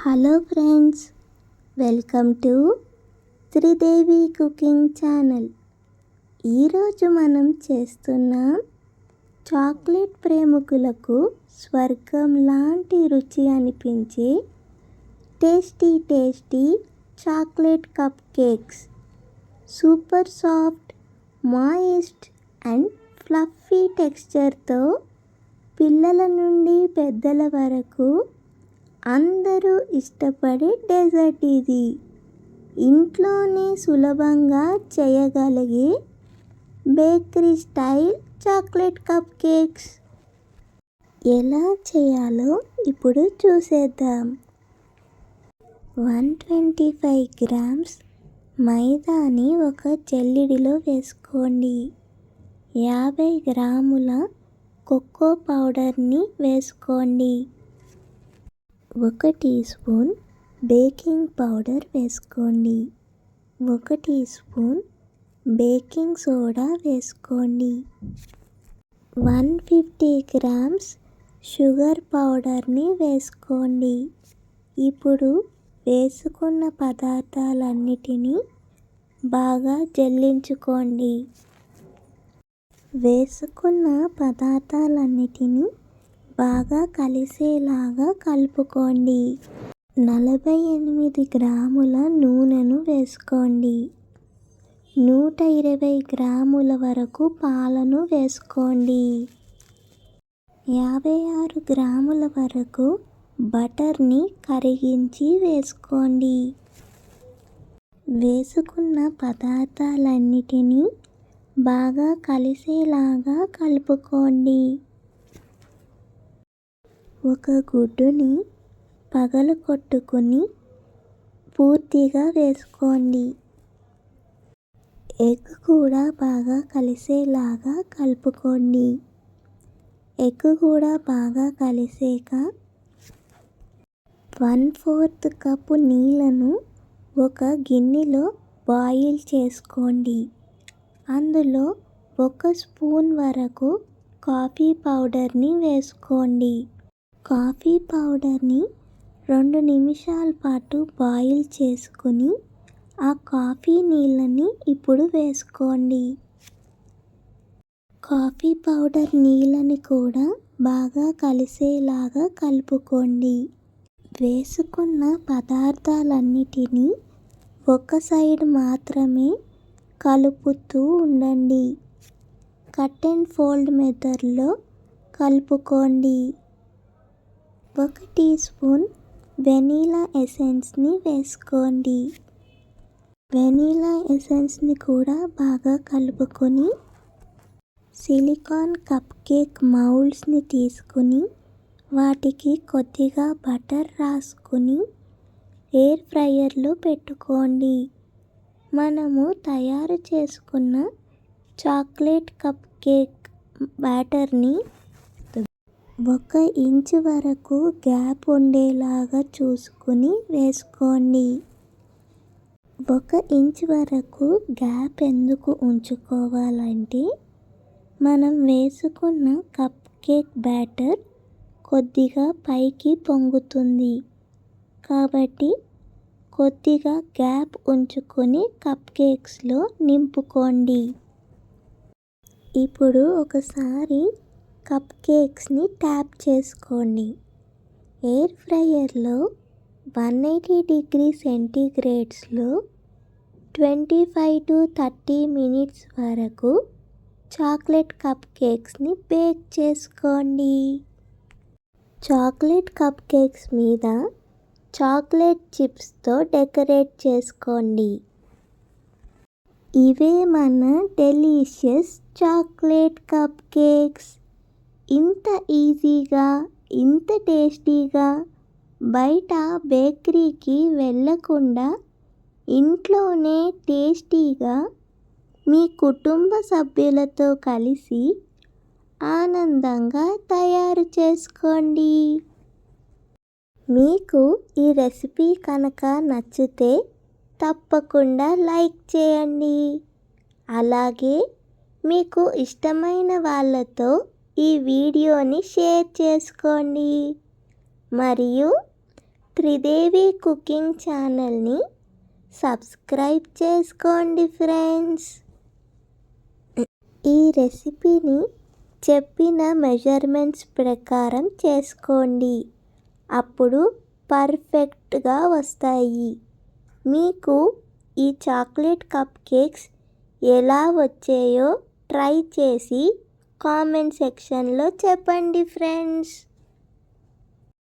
Hello friends, welcome to Sridevi cooking channel. ఈరోజు మనం చేస్తున్నాం చాక్లెట్ ప్రేమికులకు స్వర్గం లాంటి రుచి అనిపించే tasty chocolate cupcakes. Super soft, moist and fluffy టెక్స్చర్తో పిల్లల నుండి పెద్దల వరకు అందరూ ఇష్టపడే డెజర్ట్ ఇది. ఇంట్లోనే సులభంగా చేయగలిగే bakery style chocolate cup cakes ఎలా చేయాలో ఇప్పుడు చూసేద్దాం. 125 గ్రామ్స్ మైదాని ఒక జల్లెడలో వేసుకోండి. 50 గ్రాముల కోకో పౌడర్ని వేసుకోండి. 1 టీ స్పూన్ బేకింగ్ పౌడర్ వేసుకోండి. 1 టీ స్పూన్ బేకింగ్ సోడా వేసుకోండి. 150 గ్రామ్స్ షుగర్ పౌడర్ని వేసుకోండి. ఇప్పుడు వేసుకున్న పదార్థాలన్నిటినీ బాగా జల్లించుకోండి. వేసుకున్న పదార్థాలన్నిటినీ బాగా కలిసేలాగా కలుపుకోండి. 48 గ్రాముల నూనెను వేసుకోండి. 120 గ్రాముల వరకు పాలను వేసుకోండి. 56 గ్రాముల వరకు బటర్ని కరిగించి వేసుకోండి. వేసుకున్న పదార్థాలన్నిటినీ బాగా కలిసేలాగా కలుపుకోండి. ఒక గుడ్డుని పగలగొట్టుకుని పూర్తిగా వేసుకోండి. ఎగ్ కూడా బాగా కలిసేలాగా కలుపుకోండి. ఎగ్ కూడా బాగా కలిసాక 1/4 కప్పు నీళ్ళను ఒక గిన్నెలో బాయిల్ చేసుకోండి. అందులో 1 స్పూన్ వరకు కాఫీ పౌడర్ని వేసుకోండి. కాఫీ పౌడర్ని 2 నిమిషాల పాటు బాయిల్ చేసుకుని ఆ కాఫీ నీళ్ళని ఇప్పుడు వేసుకోండి. కాఫీ పౌడర్ నీళ్ళని కూడా బాగా కలిసేలాగా కలుపుకోండి. వేసుకున్న పదార్థాలన్నిటినీ ఒక సైడ్ మాత్రమే కలుపుతూ ఉండండి. కట్ అండ్ ఫోల్డ్ మెథడ్లో కలుపుకోండి. 1 టీ స్పూన్ వెనీలా ఎసెన్స్ని వేసుకోండి. వెనీలా ఎసెన్స్ని కూడా బాగా కలుపుకొని సిలికాన్ కప్ కేక్ మౌల్డ్స్ని తీసుకుని వాటికి కొద్దిగా బటర్ రాసుకుని ఎయిర్ ఫ్రైయర్లో పెట్టుకోండి. మనము తయారు చేసుకున్న చాక్లెట్ కప్ కేక్ బ్యాటర్ని 1 ఇంచు వరకు గ్యాప్ ఉండేలాగా చూసుకుని వేసుకోండి. 1 ఇంచు వరకు గ్యాప్ ఎందుకు ఉంచుకోవాలంటే మనం వేసుకున్న కప్ కేక్ బ్యాటర్ కొద్దిగా పైకి పొంగుతుంది కాబట్టి కొద్దిగా గ్యాప్ ఉంచుకొని కప్ కేక్స్లో నింపుకోండి. ఇప్పుడు ఒకసారి కప్ కేక్స్ని ట్యాప్ చేసుకోండి. ఎయిర్ ఫ్రైయర్లో 180 డిగ్రీ సెంటీగ్రేడ్స్లో 25 to 30 మినిట్స్ వరకు చాక్లెట్ కప్ కేక్స్ని బేక్ చేసుకోండి. చాక్లెట్ కప్ కేక్స్ మీద చాక్లెట్ చిప్స్తో డెకరేట్ చేసుకోండి. ఇవే మన డెలీషియస్ చాక్లెట్ కప్ కేక్స్. ఇంత ఈజీగా, ఇంత టేస్టీగా బయట బేకరీకి వెళ్ళకుండా ఇంట్లోనే టేస్టీగా మీ కుటుంబ సభ్యులతో కలిసి ఆనందంగా తయారు చేసుకోండి. మీకు ఈ రెసిపీ కనుక నచ్చితే తప్పకుండా లైక్ చేయండి. అలాగే మీకు ఇష్టమైన వాళ్ళతో ఈ వీడియోని షేర్ చేసుకోండి. మరియు త్రిదేవి కుకింగ్ ఛానల్ని సబ్స్క్రైబ్ చేసుకోండి ఫ్రెండ్స్. ఈ రెసిపీని చెప్పిన మెజర్మెంట్స్ ప్రకారం చేసుకోండి. అప్పుడు పర్ఫెక్ట్గా వస్తాయి. మీకు ఈ చాక్లెట్ కప్ కేక్స్ ఎలా వచ్చాయో ట్రై చేసి కామెంట్ సెక్షన్లో చెప్పండి ఫ్రెండ్స్.